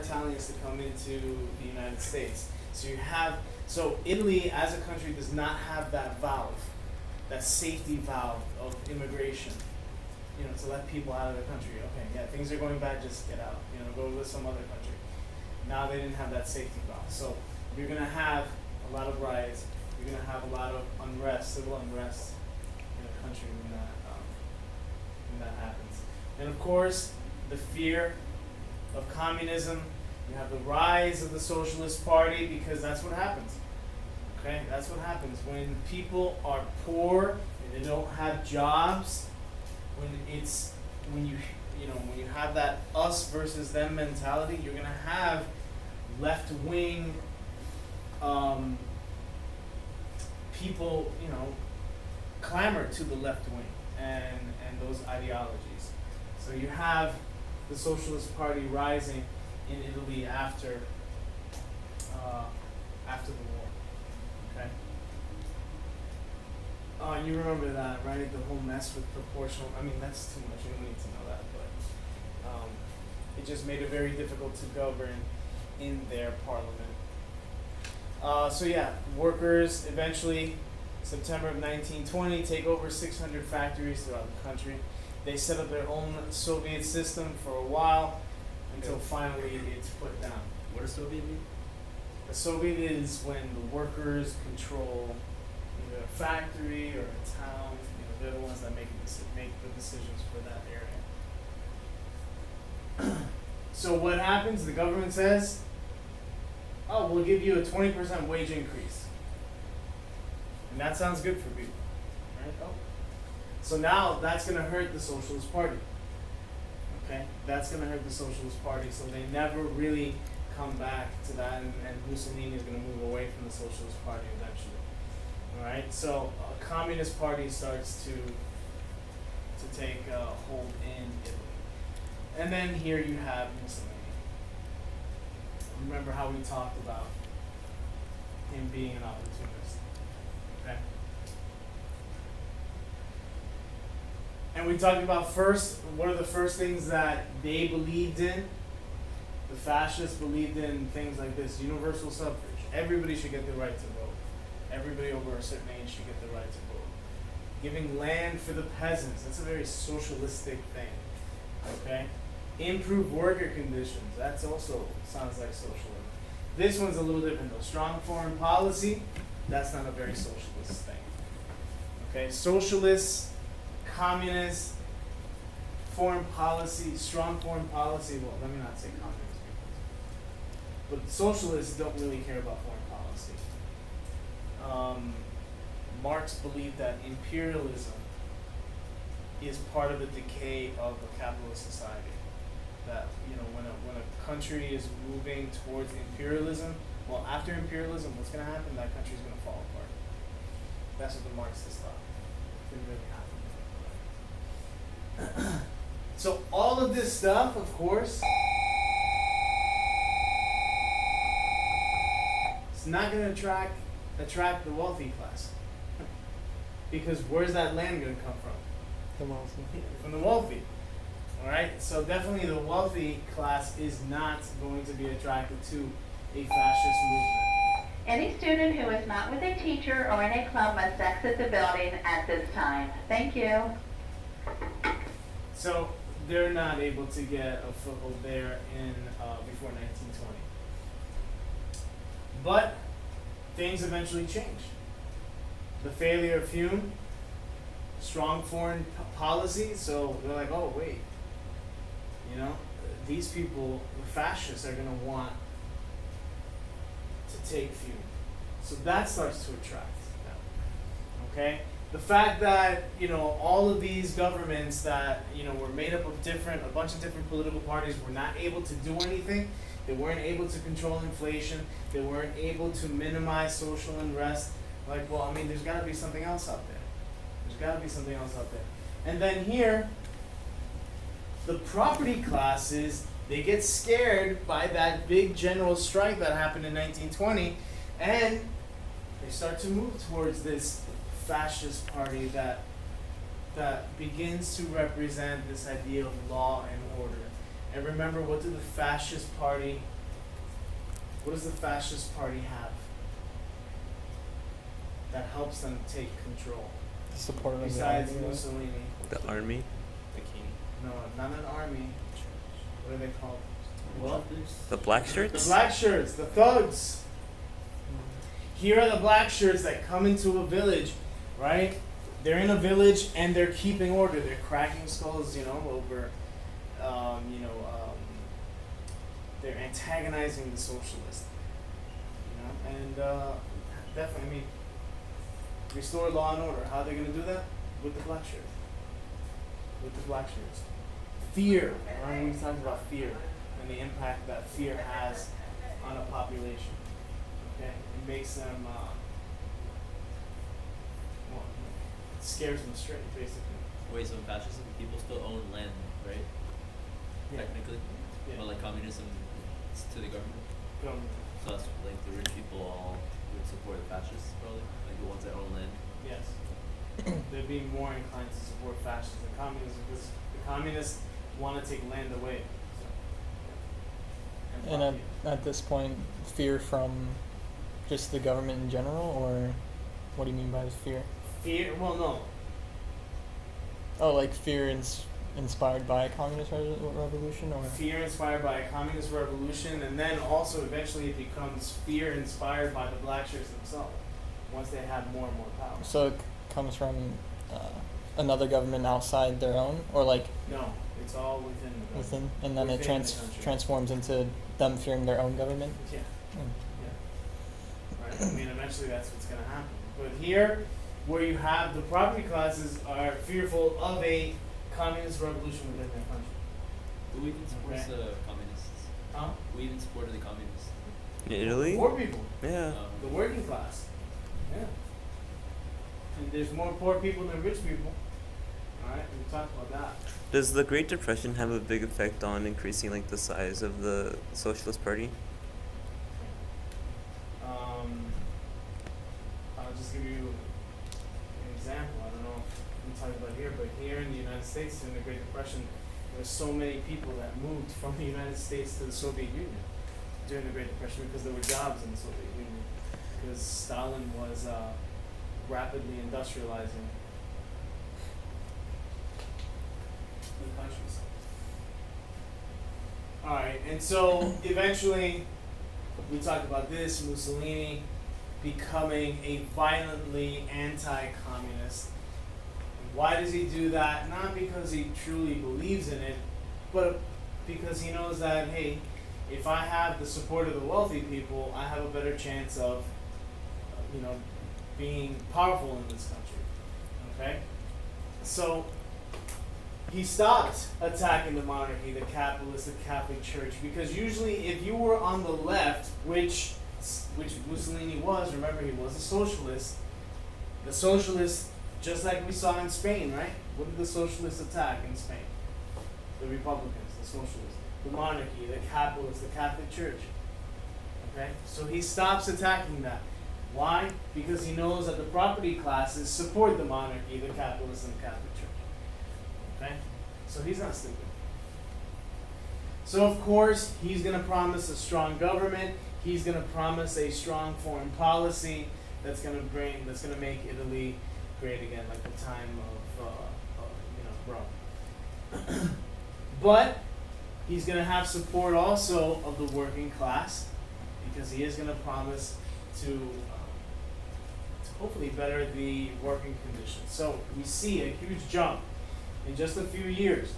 Italians to come into the United States. So Italy as a country does not have that valve, that safety valve of immigration, to let people out of the country. Okay, yeah, things are going bad, just get out, go with some other country. Now they didn't have that safety valve. So you're gonna have a lot of riots, you're gonna have a lot of unrest, civil unrest in the country when that happens. And of course, the fear of communism. You have the rise of the Socialist Party, because that's what happens. Okay, that's what happens when people are poor and they don't have jobs. When you have that us versus them mentality, you're gonna have left wing people, clamor to the left wing and those ideologies. So you have the Socialist Party rising in Italy after the war. Okay. You remember that, right? The whole mess with proportional. I mean, that's too much. You don't need to know that, but it just made it very difficult to govern in their parliament. So yeah, workers eventually, September of 1920, take over 600 factories throughout the country. They set up their own Soviet system for a while until finally it's put down. What does Soviet mean? A Soviet is when the workers control either a factory or a town. They're the ones that make the decisions for that area. So what happens? The government says, "Oh, we'll give you a 20% wage increase," and that sounds good for people, right? Oh. So now that's going to hurt the Socialist Party. Okay, that's going to hurt the Socialist Party. So they never really come back to that, and Mussolini is going to move away from the Socialist Party eventually. All right, so a Communist Party starts to take hold in Italy, and then here you have Mussolini. Remember how we talked about him being an opportunist, okay? And we talked about first, what are the first things that they believed in? The fascists believed in things like this: universal suffrage. Everybody should get the right to vote. Everybody over a certain age should get the right to vote. Giving land for the peasants. That's a very socialistic thing, okay? Improve worker conditions. That's also sounds like socialism. This one's a little different though. Strong foreign policy. That's not a very socialist thing. Okay, socialists, communists, foreign policy, strong foreign policy. Well, let me not say communist, but socialists don't really care about foreign policy. Marx believed that imperialism is part of the decay of a capitalist society. That when a country is moving towards imperialism, well, after imperialism, what's going to happen? That country is going to fall apart. That's what the Marxists thought. It didn't really happen. So all of this stuff, of course, it's not going to attract the wealthy class, because where's that land going to come from? From the wealthy. All right, so definitely the wealthy class is not going to be attracted to a fascist movement. Any student who is not with a teacher or in a club must exit the building at this time. Thank you. So they're not able to get a foothold there in before 1920. But things eventually change. The failure of Hume, strong foreign policy, so they're like, oh wait, these people, the fascists, are going to want to take Hume. So that starts to attract them. Okay? The fact that, all of these governments that, were made up of a bunch of different political parties were not able to do anything. They weren't able to control inflation. They weren't able to minimize social unrest. Like, well, there's got to be something else out there. There's got to be something else out there. And then here, the property classes, they get scared by that big general strike that happened in 1920, and they start to move towards this fascist party that begins to represent this idea of law and order. And remember, what does the fascist party have that helps them take control? Support of the Besides army, right? Mussolini. The army. The king. No, not an army. What are they called? What? The black The shirts. black shirts, the thugs. Here are the black shirts that come into a village, right? They're in a village and they're keeping order. They're cracking skulls, over, they're antagonizing the socialists, and definitely, I mean, restore law and order. How are they going to do that? With the black shirts. With the black shirts. Fear. Right? We talked about fear and the impact that fear has on a population. Okay, it makes them, it scares them straight, basically. Wait, so in fascism, people still own land, right? Yeah. Technically? Yeah. But like communism, it's to the government. Government. So that's like the rich people all would support the fascists, probably? Like the ones that own land. Yes. They'd be more inclined to support fascism than communism because the communists want to take land away. So, yeah. And at this point, fear from just the government in general, or what do you mean by fear? Fear? Well, no. Oh, like fear inspired by a communist revolution, or Fear inspired by a communist revolution, and then also eventually it becomes fear inspired by the black shirts themselves once they have more and more power. so it comes from another government outside their own, or like No, it's all within the government. within, and then it Within the country. transforms into them fearing their own government. Yeah. Mm. Yeah. Right. I mean, eventually that's what's going to happen. But here, where you have the property classes are fearful of a communist revolution within their country. Who even supports Okay. the communists? Huh? Who even supported the communists? In Italy. Poor people, Yeah. the working class. Yeah. And there's more poor people than rich people. All right, we talked about that. Does the Great Depression have a big effect on increasing like the size of the Socialist Party? I'll just give you an example. I don't know if we talked about here, but here in the United States during the Great Depression, there were so many people that moved from the United States to the Soviet Union during the Great Depression because there were jobs in the Soviet Union. Because Stalin was rapidly industrializing the countries. Alright, and so eventually we talked about this, Mussolini becoming a violently anti-communist. And why does he do that? Not because he truly believes in it, but because he knows that, hey, if I have the support of the wealthy people, I have a better chance of, being powerful in this country. Okay? So, he stopped attacking the monarchy, the capitalists, the Catholic Church, because usually if you were on the left, which Mussolini was, remember he was a socialist, the socialists, just like we saw in Spain, right? What did the socialists attack in Spain? The Republicans, the socialists, the monarchy, the capitalists, the Catholic Church. Okay? So he stops attacking that. Why? Because he knows that the property classes support the monarchy, the capitalists, and the Catholic Church. Okay? So he's not stupid. So of course, he's going to promise a strong government. He's going to promise a strong foreign policy that's going to make Italy great again, like the time of Rome. But he's going to have support also of the working class, because he is going to promise to hopefully better the working conditions. So we see a huge jump in just a few years,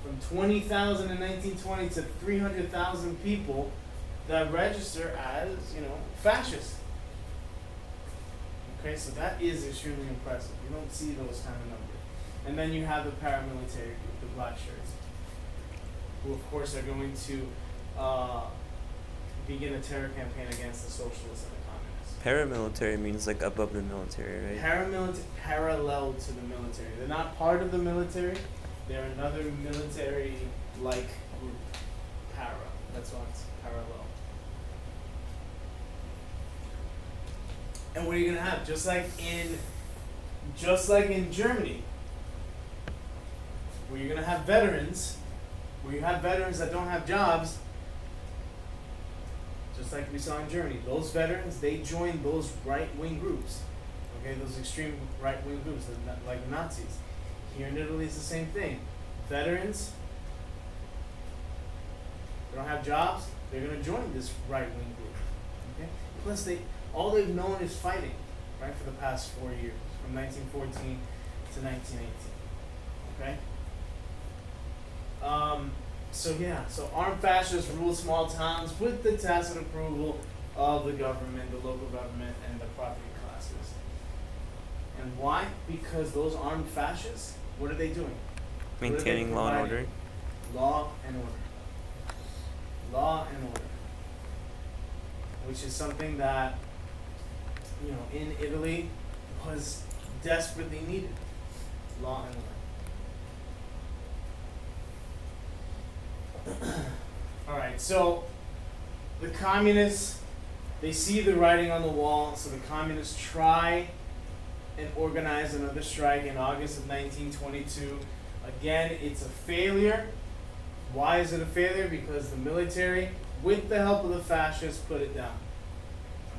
from 20,000 in 1920 to 300,000 people that register as, fascist. Okay, so that is extremely impressive. You don't see those kind of numbers. And then you have the paramilitary group, the black shirts, who of course are going to begin a terror campaign against the socialists and the communists. Paramilitary means like above the military, right? Parallel to the military. They're not part of the military. They're another military-like group. Para. That's why it's parallel. And what are you gonna have? Just like in Germany, where you're gonna have veterans, where you have veterans that don't have jobs, just like we saw in Germany, those veterans, they join those right-wing groups, okay, those extreme right-wing groups, like Nazis. Here in Italy, it's the same thing. Veterans, they don't have jobs, they're going to join this right-wing group, okay? Plus, all they've known is fighting, right, for the past 4 years, from 1914 to 1918, okay? So armed fascists rule small towns with the tacit approval of the government, the local government, and the property classes. And why? Because those armed fascists, what are they doing? Maintaining law and order. Law and order. Law and order. Which is something that, in Italy was desperately needed. Law and order. Alright, so the communists, they see the writing on the wall, so the communists try and organize another strike in August of 1922. Again, it's a failure. Why is it a failure? Because the military, with the help of the fascists, put it down.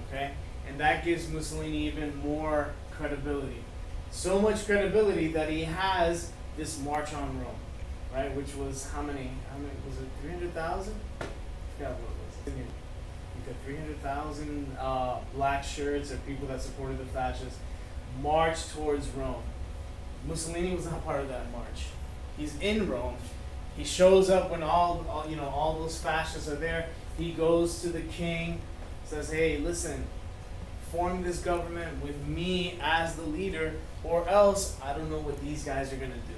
Okay? And that gives Mussolini even more credibility. So much credibility that he has this March on Rome. Right, which was how many was it? 300,000? I forgot what it was. You got 300,000 black shirts or people that supported the fascists march towards Rome. Mussolini was not part of that march. He's in Rome. He shows up when all those fascists are there. He goes to the king, says, "Hey, listen, form this government with me as the leader, or else I don't know what these guys are gonna do.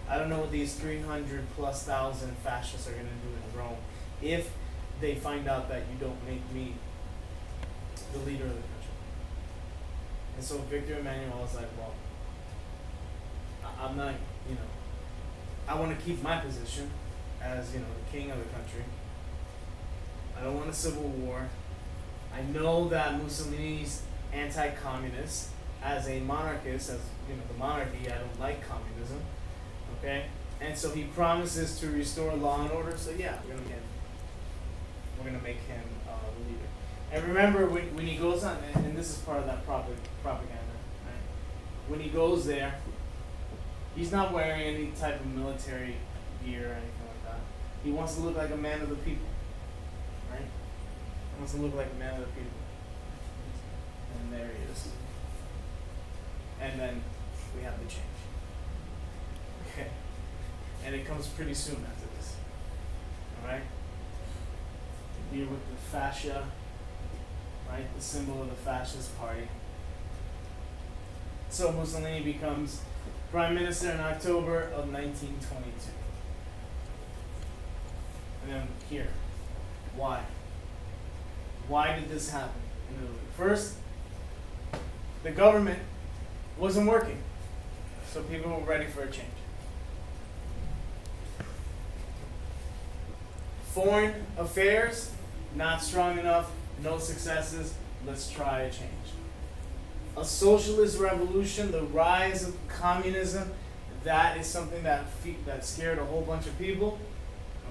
I don't know what these 300,000+ fascists are going to do in Rome if they find out that you don't make me the leader of the country." And so Victor Emmanuel is like, well, I'm not, I want to keep my position as, the king of the country. I don't want a civil war. I know that Mussolini's anti-communist. As a monarchist, as, the monarchy, I don't like communism. Okay, and so he promises to restore law and order. So yeah, we're gonna make him the leader. And remember, when he goes on, and this is part of that propaganda, right? When he goes there, he's not wearing any type of military gear or anything like that. He wants to look like a man of the people, right? He wants to look like a man of the people. And there he is. And then we have the change. Okay. And it comes pretty soon after this. Alright? Here with the fascia, right? The symbol of the fascist party. So Mussolini becomes prime minister in October of 1922. And then here. Why? Why did this happen in Italy? First, the government wasn't working. So people were ready for a change. Foreign affairs, not strong enough, no successes, let's try a change. A socialist revolution, the rise of communism, that is something that scared a whole bunch of people,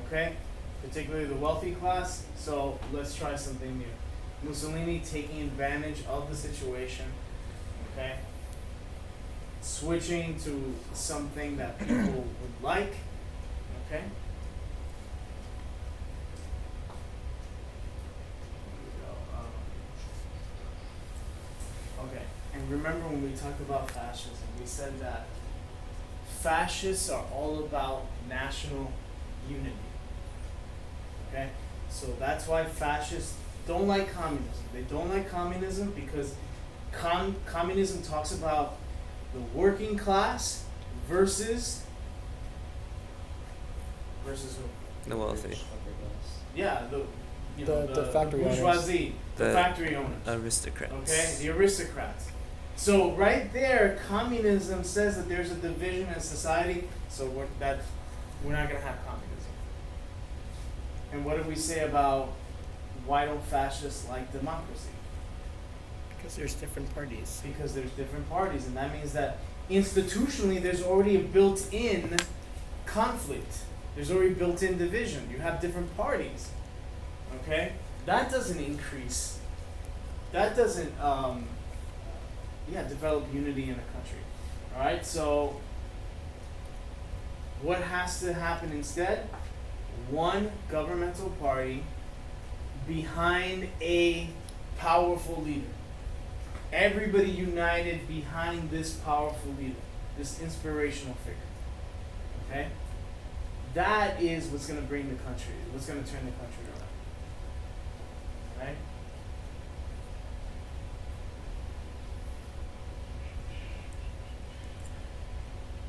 okay? Particularly the wealthy class, so let's try something new. Mussolini taking advantage of the situation, okay? Switching to something that people would like, okay? Okay, and remember when we talked about fascism, we said that fascists are all about national unity. Okay? So that's why fascists don't like communism. They don't like communism because communism talks about the working class versus who? The wealthy. Yeah, the factory bourgeoisie, owners. the factory owners. Aristocrats. Okay, the aristocrats. So right there, communism says that there's a division in society, so we're not going to have communism. And what do we say about why don't fascists like democracy? Because there's different parties. Because there's different parties, and that means that institutionally there's already a built-in conflict. There's already built-in division. You have different parties. Okay? That doesn't increase. That doesn't develop unity in a country. Alright? So what has to happen instead? One governmental party behind a powerful leader. Everybody united behind this powerful leader, this inspirational figure. Okay? That is what's going to bring the country, what's going to turn the country around. Right?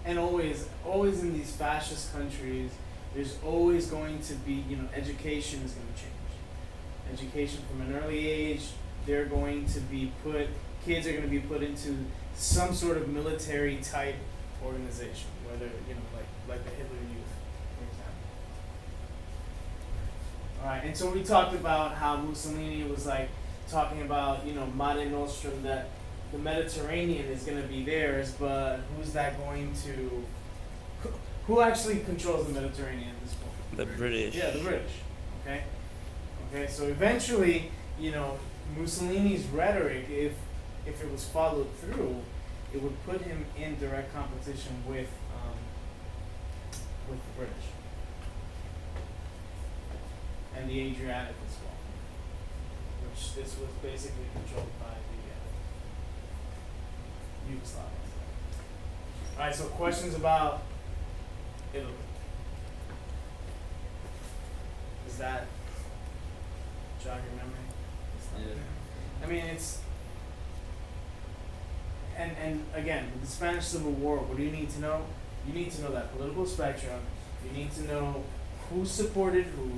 And always in these fascist countries, there's always going to be, education is going to change. Education from an early age, they're going to be kids are going to be put into some sort of military type organization, whether, like the Hitler Youth, for example. Alright, and so we talked about how Mussolini was talking about, Mare Nostrum, that the Mediterranean is going to be theirs, but who's that going to, who actually controls the Mediterranean at this point? The British. Yeah, the British. Okay? Okay, so eventually, Mussolini's rhetoric, if it was followed through, it would put him in direct competition with the British and the Adriatic as well, which this was basically controlled by the Yugoslavia. All right, so questions about Italy? Is that jog your memory? Yeah. I mean, it's and again, with the Spanish Civil War, what do you need to know? You need to know that political spectrum. You need to know who supported who.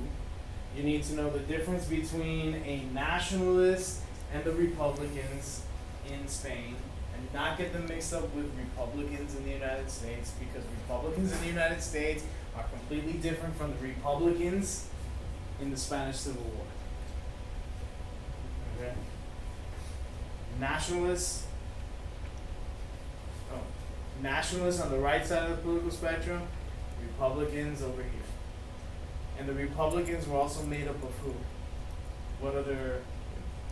You need to know the difference between a nationalist and the Republicans in Spain, and not get them mixed up with Republicans in the United States, because Republicans in the United States are completely different from the Republicans in the Spanish Civil War. Okay? Nationalists on the right side of the political spectrum, Republicans over here. And the Republicans were also made up of who? What other?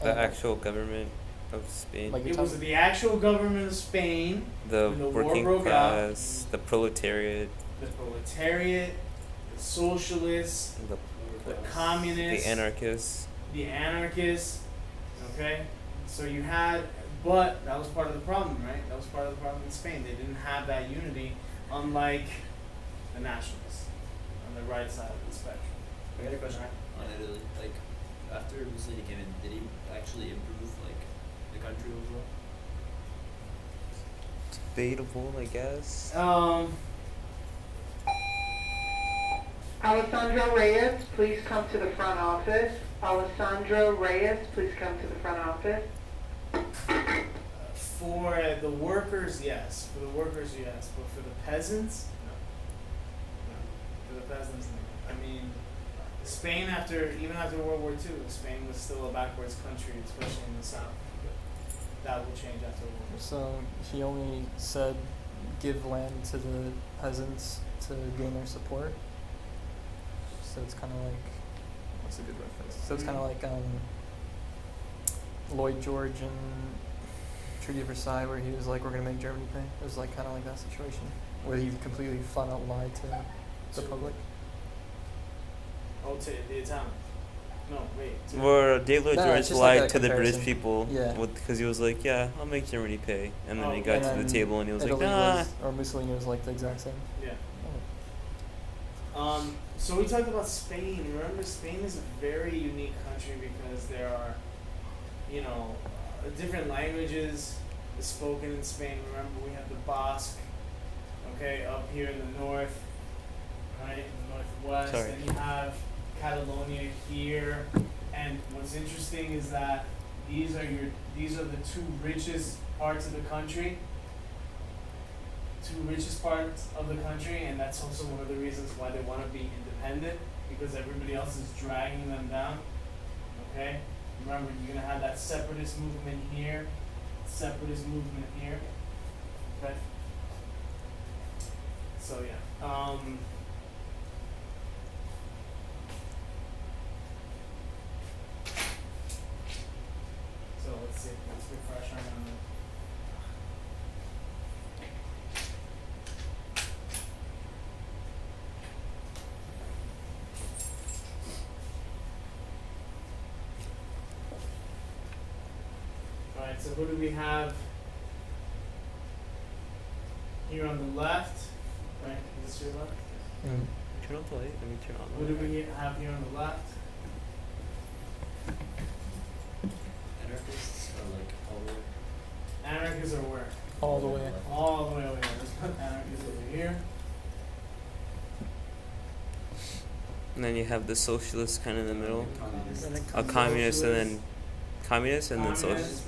The actual government of Spain. It was the actual government of Spain. The when the war working broke class, out, the proletariat, the socialists, the communists, the anarchists. Okay? So you had, but that was part of the problem, right? That was part of the problem in Spain. They didn't have that unity, unlike the nationalists on the right side of the spectrum. I got a question on Italy. After Mussolini came in, did he actually improve the country overall? Debatable, I guess. Alessandro Reyes, please come to the front office. Alessandro Reyes, please come to the front office. For the workers, yes. For the workers, yes. But for the peasants, no. For the peasants, no. I mean, Spain even after World War II, Spain was still a backwards country, especially in the south. But that will change after World War II. So he only said give land to the peasants to gain their support. So it's kind of like, what's a good reference? So it's kind of like Lloyd George in Treaty of Versailles, where he was like, we're going to make Germany pay. It was kind of like that situation, where he completely flat out lied to the public. Oh, to the Italians. No, wait. Where Lloyd No, George it's just like lied a to the British comparison. people, Yeah. because he was like, yeah, I'll make Germany pay, and then he Oh, got And to the then table and he was Italy like, nah. or Mussolini was like the exact same. Yeah. So we talked about Spain. Remember, Spain is a very unique country because there are, different languages spoken in Spain. Remember, we have the Basque, okay, up here in the north, right, in the northwest. Sorry. Then you have Catalonia here. And what's interesting is that these are the two richest parts of the country. And that's also one of the reasons why they want to be independent, because everybody else is dragging them down. Okay? Remember, you're gonna have that separatist movement here, Okay? So yeah. Alright, so who do we have here on the left? Right, is this your left? Mm. Turn off the light. Let me turn on Who the do light. we have here on the left? Anarchists are like all the way. Anarchists are where? All the way. All the way over here. Let's put anarchists over here. And then you have the socialists kind of in the middle. And then A communist and then communist and then Communist.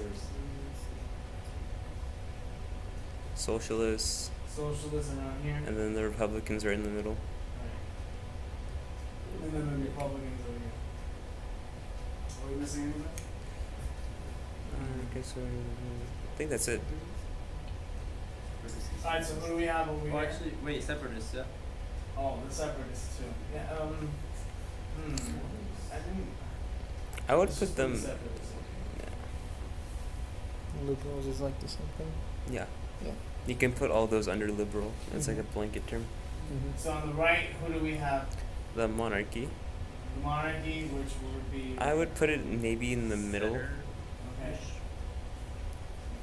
socialists, Socialists around here. and then the Republicans are in the middle. Right. And then the Republicans over here. Are we missing anything? Okay, so I think that's it. Alright, so who do we have over Oh, here? actually, wait, separatists, yeah. Oh, the separatists too. Yeah, I think I would let's put just them. the separatists over here. Liberals is like the same thing. Yeah. Yeah. You can put all those under liberal. It's like a Mhm. blanket term. Mm-hmm. So on the right, who do we have? The monarchy. Monarchy, which would be I would put it maybe in the middle. okay.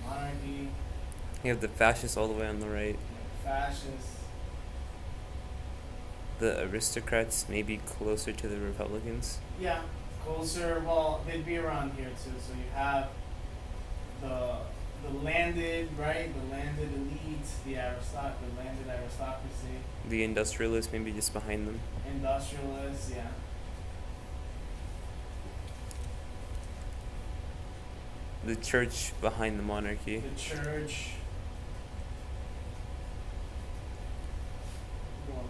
Monarchy, You have the fascists all the way on the right. fascists. The aristocrats maybe closer to the Republicans. Yeah, closer. Well, they'd be around here too. So you have the landed, right? The landed elite, the landed aristocracy, The industrialists maybe just behind them. industrialists. Yeah. The church behind the monarchy. The church. Who else?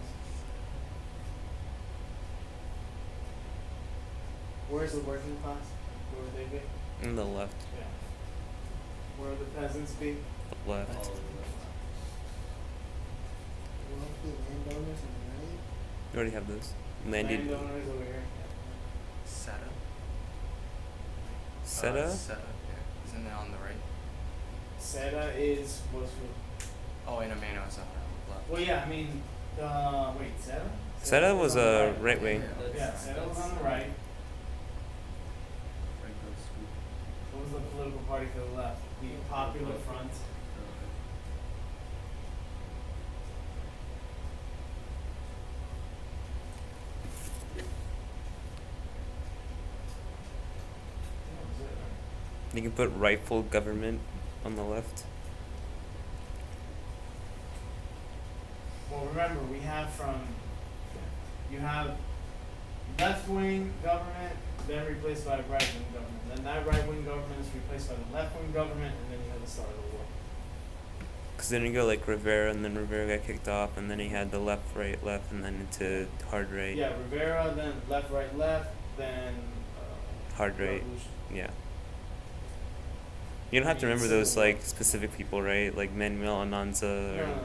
Where's the working class? Where would they be? On the left. Yeah. Where would the peasants be? Left. All the way. landowners on the right. You already have those. Landed. Landowners over here. SETA? Seta? SETA, yeah. Isn't it on the right? Seta is was who? Oh, wait, no, man, it's on the left. Well, yeah. I mean, wait, Seta. Seta was on the a right. right wing. Yeah, Seta was on the right. Franco's school. What was the political party for the left? The Popular Front. That was it, right? You can put rightful government on the left. Well, remember, we have you have left wing government, then replaced by right wing government. Then that right wing government is replaced by the left wing government, and then you have the start of the war. Because then you go like Rivera, and then Rivera got kicked off, and then he had the left, left, and then into hard right. Yeah, Rivera, then left, then Hard right. revolution. Yeah. You don't have to remember those like specific people, right? Like Manuel Ananza. No, Or, no, no.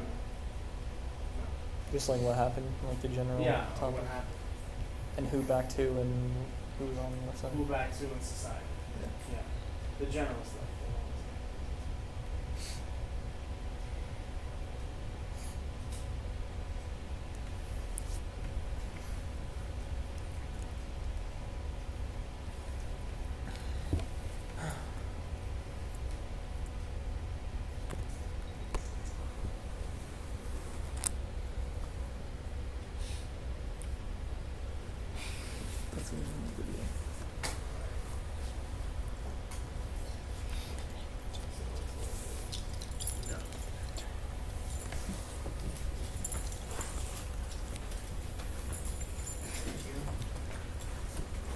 Just like what happened, like the general Yeah, or topic, what happened? and who backed who and who was on what side. Move back to in society. Yeah. Yeah, the general stuff. That's a video.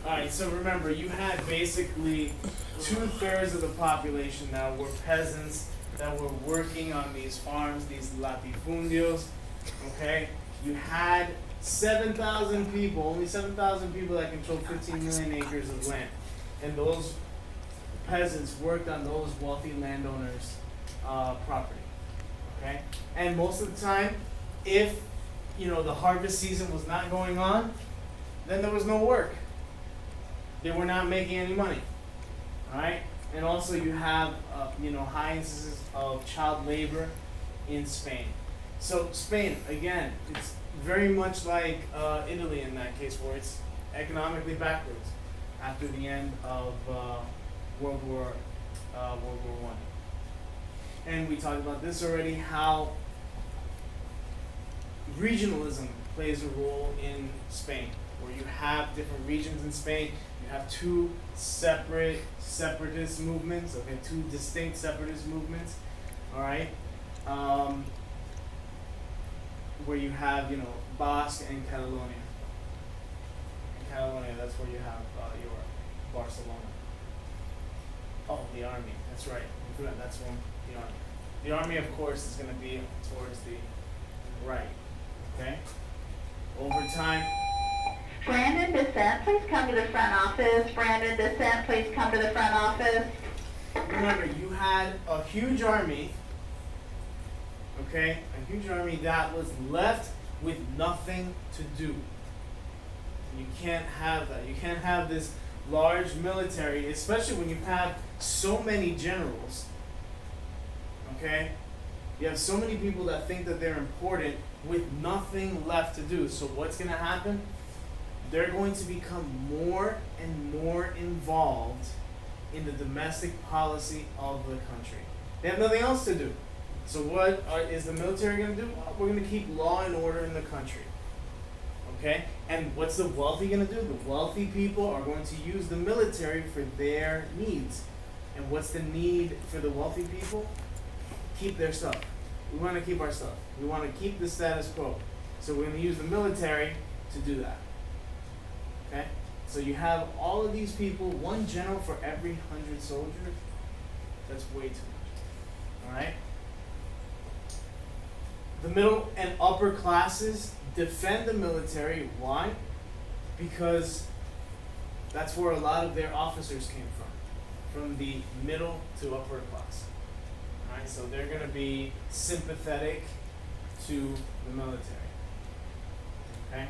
Alright, so remember, you had basically 2/3 of the population that were peasants that were working on these farms, these latifundios, okay? You had 7,000 people, only 7,000 people that controlled 15 million acres of land. And those peasants worked on those wealthy landowners' property, okay? And most of the time, if, the harvest season was not going on, then there was no work. They were not making any money, all right? And also you have, high instances of child labor in Spain. So Spain, again, it's very much like Italy in that case, where it's economically backwards after the end of World War World War I. And we talked about this already, how regionalism plays a role in Spain, where you have different regions in Spain. You have two separatist movements, okay, two distinct separatist movements, all right, where you have, you know, Basque and Catalonia. In Catalonia, that's where you have your Barcelona. Oh, the army, that's right. That's one, the army. The army, of course, is going to be towards the right, okay? Over time. Brandon Descent, please come to the front office. Brandon Descent, please come to the front office. Remember, you had a huge army, okay? A huge army that was left with nothing to do. You can't have that. You can't have this large military, especially when you have so many generals, okay? You have so many people that think that they're important with nothing left to do. So what's going to happen? They're going to become more and more involved in the domestic policy of the country. They have nothing else to do. So what is the military going to do? Well, we're going to keep law and order in the country. Okay? And what's the wealthy going to do? The wealthy people are going to use the military for their needs. And what's the need for the wealthy people? Keep their stuff. We want to keep our stuff. We want to keep the status quo. So we're going to use the military to do that. Okay? So you have all of these people, one general for every 100 soldiers. That's way too much. Alright? The middle and upper classes defend the military. Why? Because that's where a lot of their officers came from the middle to upper class. Alright, so they're going to be sympathetic to the military. Okay?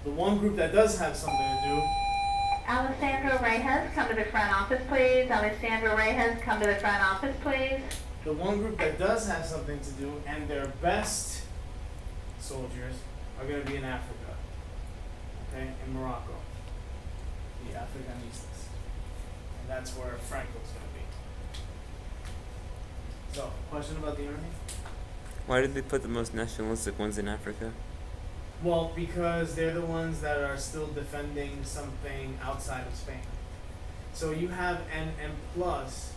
The one group that does have something to do. Alessandro Reyes, come to the front office, please. Alessandro Reyes, come to the front office, please. The one group that does have something to do, and their best soldiers are going to be in Africa, okay, in Morocco, the Africanistas, and that's where Franco's going to be. So, question about the army? Why did they put the most nationalistic ones in Africa? Well, because they're the ones that are still defending something outside of Spain. So you have, and plus,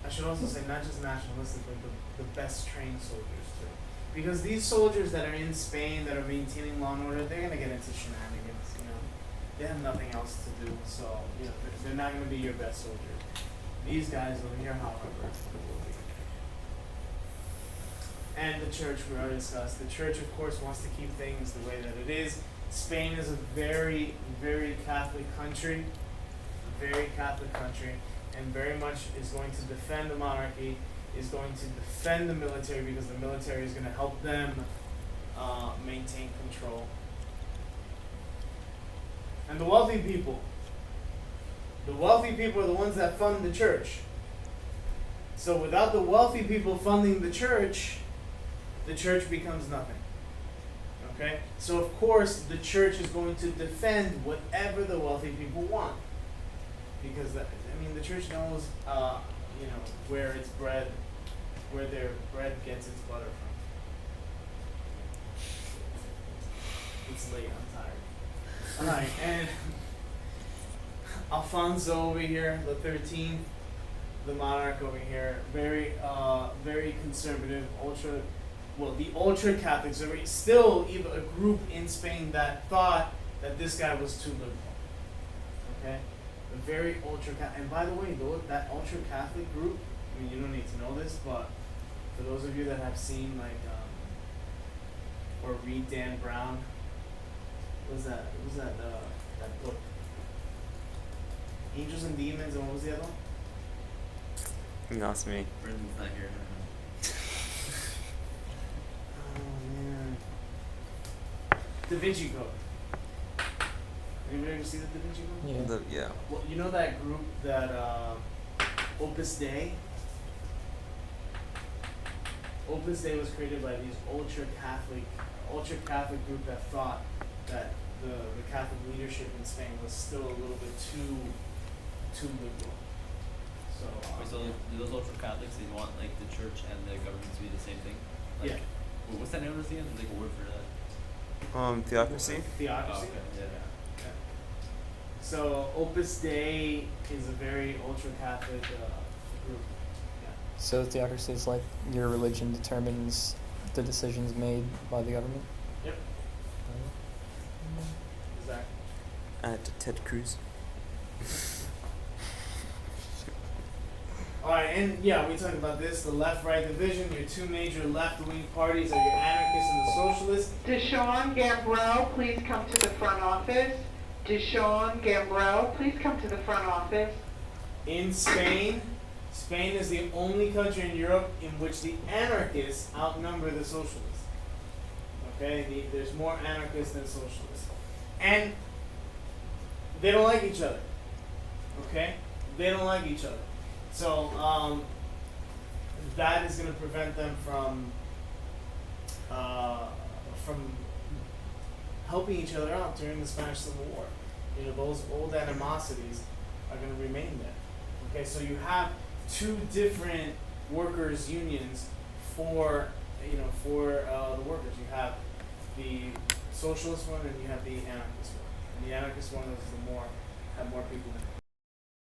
I should also say not just nationalistic, but the best trained soldiers too. Because these soldiers that are in Spain, that are maintaining law and order, they're going to get into shenanigans, you know. They have nothing else to do, so, you know, they're not going to be your best soldiers. These guys over here, however, will be. And the church, we already discussed. The church, of course, wants to keep things the way that it is. Spain is a very, very Catholic country. Very Catholic country. And very much is going to defend the monarchy, is going to defend the military, because the military is going to help them maintain control. And the wealthy people are the ones that fund the church. So without the wealthy people funding the church becomes nothing. Okay? So of course the church is going to defend whatever the wealthy people want. Because the church knows where its bread, where their bread gets its butter from. It's late, I'm tired. Alright, and Alfonso over here, the 13th, the monarch over here, very conservative, the ultra Catholics. There was still even a group in Spain that thought that this guy was too liberal. Okay? A very ultra Catholic. And by the way, that ultra Catholic group, I mean, you don't need to know this, but for those of you that have seen or read Dan Brown, what was that book? Angels and Demons, and what was the other one? You lost me. Brendan's not here. Oh man. Da Vinci Code. Anybody ever see the Da Vinci Code? Yeah. Yeah. Well, you know that group that Opus Dei? Opus Dei was created by these ultra Catholic group that thought that the Catholic leadership in Spain was still a little bit too too liberal. So, Wait, so like, do those ultra Catholics, they want like the church and the government to be the same thing? Like, yeah, what's that name of this again? There's like a word for that. Theocracy. theocracy. Oh, okay, yeah. Yeah. So Opus Dei is a very ultra Catholic group. Yeah. So theocracy is like your religion determines the decisions made by the government. Yep. Exactly. At Ted Cruz. All right, and yeah, we talked about this. The left-right division. Your two major left-wing parties are your anarchists and the socialists. Deshaun Gambrell, please come to the front office. Deshaun Gambrell, please come to the front office. In Spain, Spain is the only country in Europe in which the anarchists outnumber the socialists. Okay, there's more anarchists than socialists, and they don't like each other. Okay, they don't like each other. So that is going to prevent them from helping each other out during the Spanish Civil War. You know, those old animosities are going to remain there. Okay, so you have two different workers' unions for the workers. You have the socialist one and you have the anarchist one. And the anarchist one is have more people in it.